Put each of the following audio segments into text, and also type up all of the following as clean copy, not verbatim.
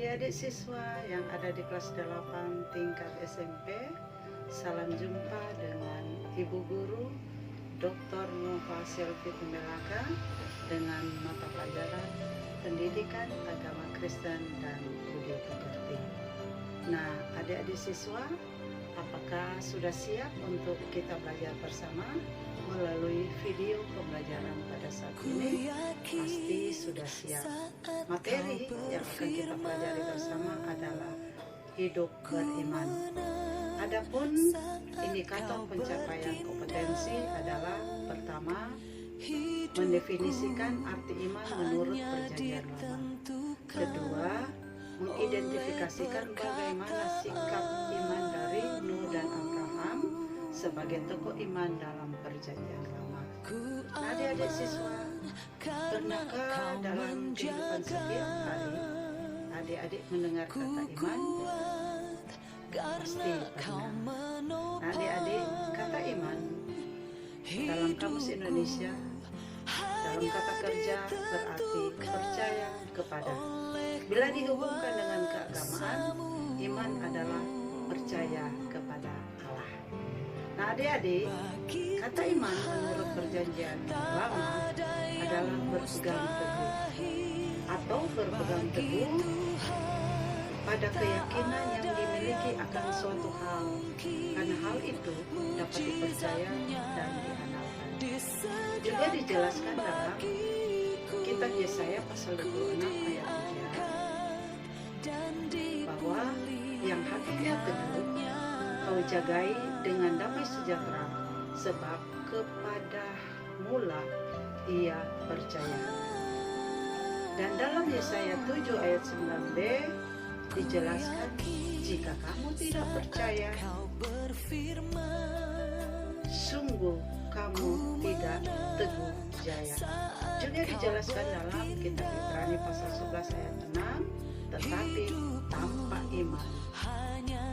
Adik-adik siswa yang ada di kelas 8 tingkat SMP, salam jumpa dengan Ibu Guru Dr. Nova Selvi Kumelaka dengan mata pelajaran Pendidikan Agama Kristen dan Budi Pekerti. Nah, adik-adik siswa, apakah sudah siap untuk kita belajar bersama melalui video pembelajaran pada saat ini? Pasti sudah siap. Materi yang akan kita pelajari bersama adalah hidup beriman. Adapun indikator pencapaian kompetensi adalah pertama, mendefinisikan arti iman menurut perjanjian lama. Kedua, mengidentifikasikan bagaimana sikap iman dari Nuh dan Abraham sebagai tokoh iman dalam perjanjian lama. Nah, adik-adik siswa, pernahkah dalam kehidupan setiap hari adik-adik mendengar kata iman? Pasti pernah. Nah, adik-adik, kata iman dalam Kamus Indonesia, dalam kata kerja berarti percaya kepada. Bila dihubungkan dengan keagamaan, iman adalah percaya kepada Allah. Nah, adik-adik, kata iman menurut perjanjian lama adalah berpegang teguh atau berpegang teguh pada keyakinan yang dimiliki akan suatu hal, karena hal itu dapat dipercaya dan diandalkan. Juga dijelaskan dalam kitab Yesaya pasal 26 ayat 3 bahwa yang hatinya teguh kau jagai dengan damai sejahtera, sebab kepada mula ia percaya. Dan dalam Yesaya 7 ayat 9b dijelaskan, jika kamu tidak percaya, sungguh kamu tidak teguh jaya. Juga dijelaskan dalam kitab Ibrani pasal 11 ayat 6, tetapi tanpa iman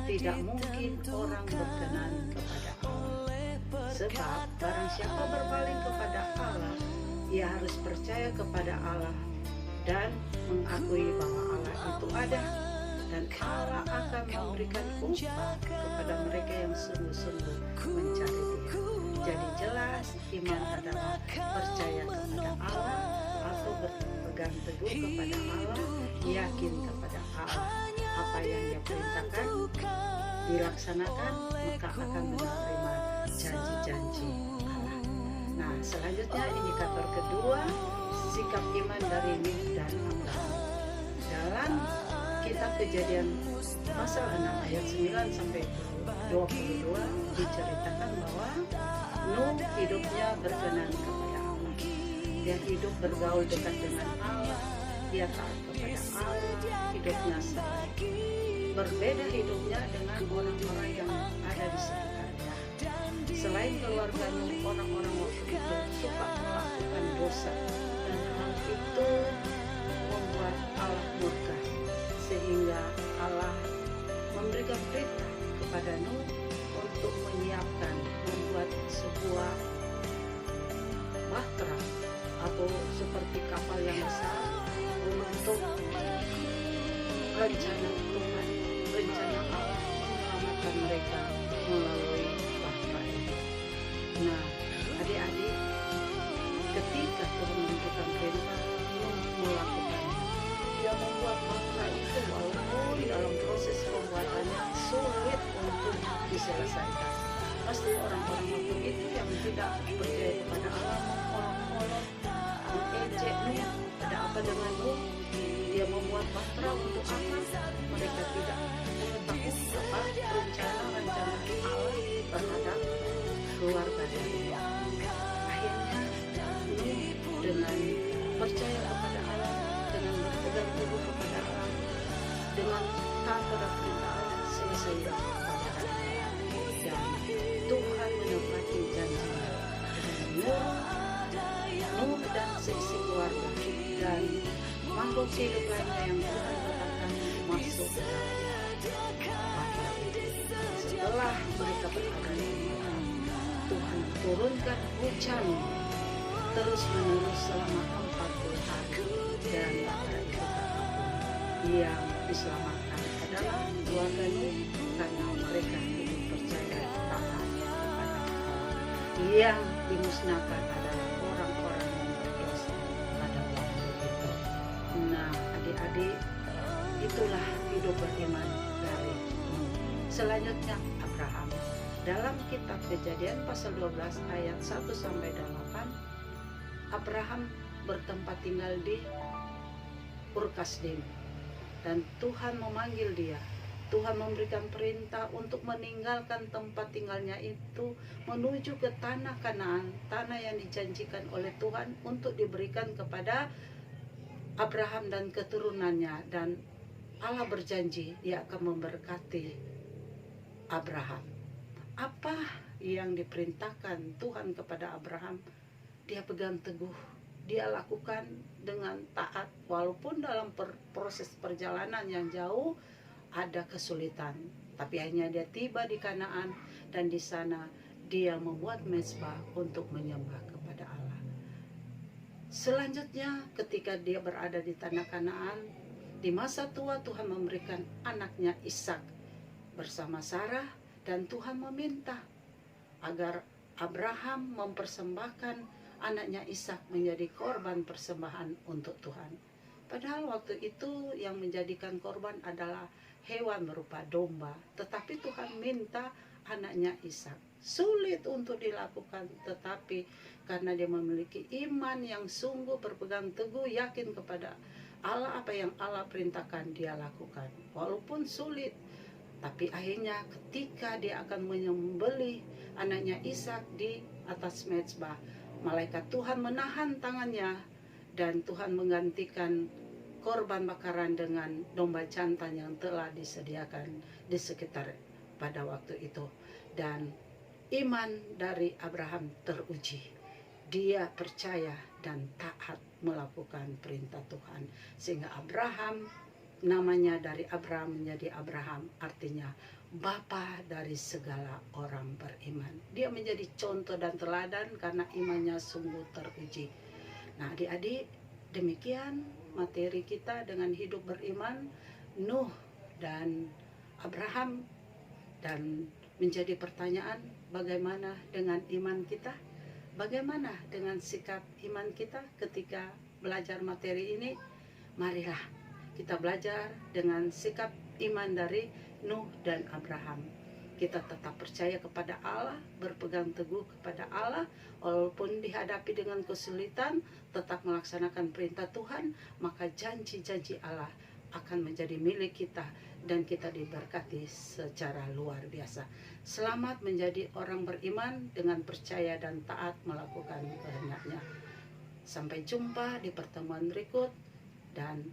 tidak mungkin orang berkenan kepada Allah. Sebab barang siapa berpaling kepada Allah, ia harus percaya kepada Allah dan mengakui bahwa Allah itu ada, dan Allah akan memberikan upah kepada mereka yang sungguh-sungguh mencari Dia. Jadi jelas iman adalah percaya kepada Allah atau berpegang teguh kepada Allah, yakin kepada Allah. Apa yang Dia perintahkan dilaksanakan, maka akan menerima janji-janji Allah. Nah, selanjutnya indikator kedua, sikap iman dari Nuh dan Abraham. Dalam kitab Kejadian pasal 6 ayat 9 sampai 22 diceritakan bahwa Nuh hidupnya berkenan kepada Allah. Dia hidup bergaul dekat dengan Allah, dia taat kepada Allah, hidupnya salat. Berbeda hidupnya dengan orang-orang yang ada di sekitarnya. Selain keluarga Nuh, orang-orang waktu itu suka melakukan dosa, dan hal itu membuat Allah murka, sehingga Allah memberikan perintah kepada Nuh untuk menyiapkan, membuat sebuah bahtera atau seperti kapal yang besar untuk rencana Tuhan, rencana Allah menyelamatkan mereka melalui bahtera ini. Nah, adik-adik, ketika Tuhan memberikan perintah, Nuh melakukannya. Dia membuat bahtera itu walaupun dalam proses pembuatannya sulit untuk diselesaikan. Pasti orang-orang waktu itu yang tidak percaya kepada Allah mengolok-olok, mengejek Nuh, ada apa dengan Nuh? Dia membuat bahtera untuk apa? Mereka tidak mengetahui apa rencana-rencana Allah terhadap keluarga dia. Akhirnya Nuh dengan percaya kepada Allah, dengan berpegang teguh kepada Allah, dengan taat pada perintah Allah, selesai kepada Allah. Dan Tuhan menepati janjinya dengan Nuh dan seisi keluarga dan makhluk hidup lainnya yang Tuhan katakan masuk dalam itu. Setelah mereka berada di Tuhan, Tuhan turunkan hujan terus menerus selama 40 hari dan bahtera itu terapung yang diselamatkan adalah keluarga Nuh, karena mereka lebih percaya taat kepada Allah. Yang dimusnahkan adalah orang-orang yang berdosa pada waktu itu. Nah, adik-adik, itulah hidup beriman dari Nuh. Selanjutnya Abraham. Dalam kitab Kejadian pasal 12 ayat 1-8, Abraham bertempat tinggal di Ur Kasdim, dan Tuhan memanggil dia. Tuhan memberikan perintah untuk meninggalkan tempat tinggalnya itu menuju ke tanah Kanaan, tanah yang dijanjikan oleh Tuhan untuk diberikan kepada Abraham dan keturunannya. Dan Allah berjanji dia akan memberkati Abraham. Apa yang diperintahkan Tuhan kepada Abraham, dia pegang teguh, dia lakukan dengan taat, walaupun dalam proses perjalanan yang jauh ada kesulitan. Tapi akhirnya dia tiba di Kanaan, dan di sana dia membuat mezbah untuk menyembah kepada Allah. Selanjutnya ketika dia berada di tanah Kanaan, di masa tua Tuhan memberikan anaknya Ishak bersama Sarah, dan Tuhan meminta agar Abraham mempersembahkan anaknya Ishak menjadi korban persembahan untuk Tuhan. Padahal waktu itu yang menjadikan korban adalah hewan berupa domba, tetapi Tuhan minta anaknya Ishak. Sulit untuk dilakukan, tetapi karena dia memiliki iman yang sungguh, berpegang teguh, yakin kepada Allah, apa yang Allah perintahkan dia lakukan. Walaupun sulit, tapi akhirnya ketika dia akan menyembelih anaknya Ishak di atas mezbah, malaikat Tuhan menahan tangannya, dan Tuhan menggantikan korban bakaran dengan domba jantan yang telah disediakan di sekitar pada waktu itu. Dan iman dari Abraham teruji. Dia percaya dan taat melakukan perintah Tuhan, sehingga Abraham, namanya dari Abraham menjadi Abraham, artinya bapa dari segala orang beriman. Dia menjadi contoh dan teladan karena imannya sungguh teruji. Nah, adik-adik, demikian materi kita dengan hidup beriman Nuh dan Abraham. Dan menjadi pertanyaan, bagaimana dengan iman kita? Bagaimana dengan sikap iman kita ketika belajar materi ini? Marilah kita belajar dengan sikap iman dari Nuh dan Abraham. Kita tetap percaya kepada Allah, berpegang teguh kepada Allah, walaupun dihadapi dengan kesulitan, tetap melaksanakan perintah Tuhan, maka janji-janji Allah akan menjadi milik kita, dan kita diberkati secara luar biasa. Selamat menjadi orang beriman dengan percaya dan taat melakukan kehendaknya. Sampai jumpa di pertemuan berikut, dan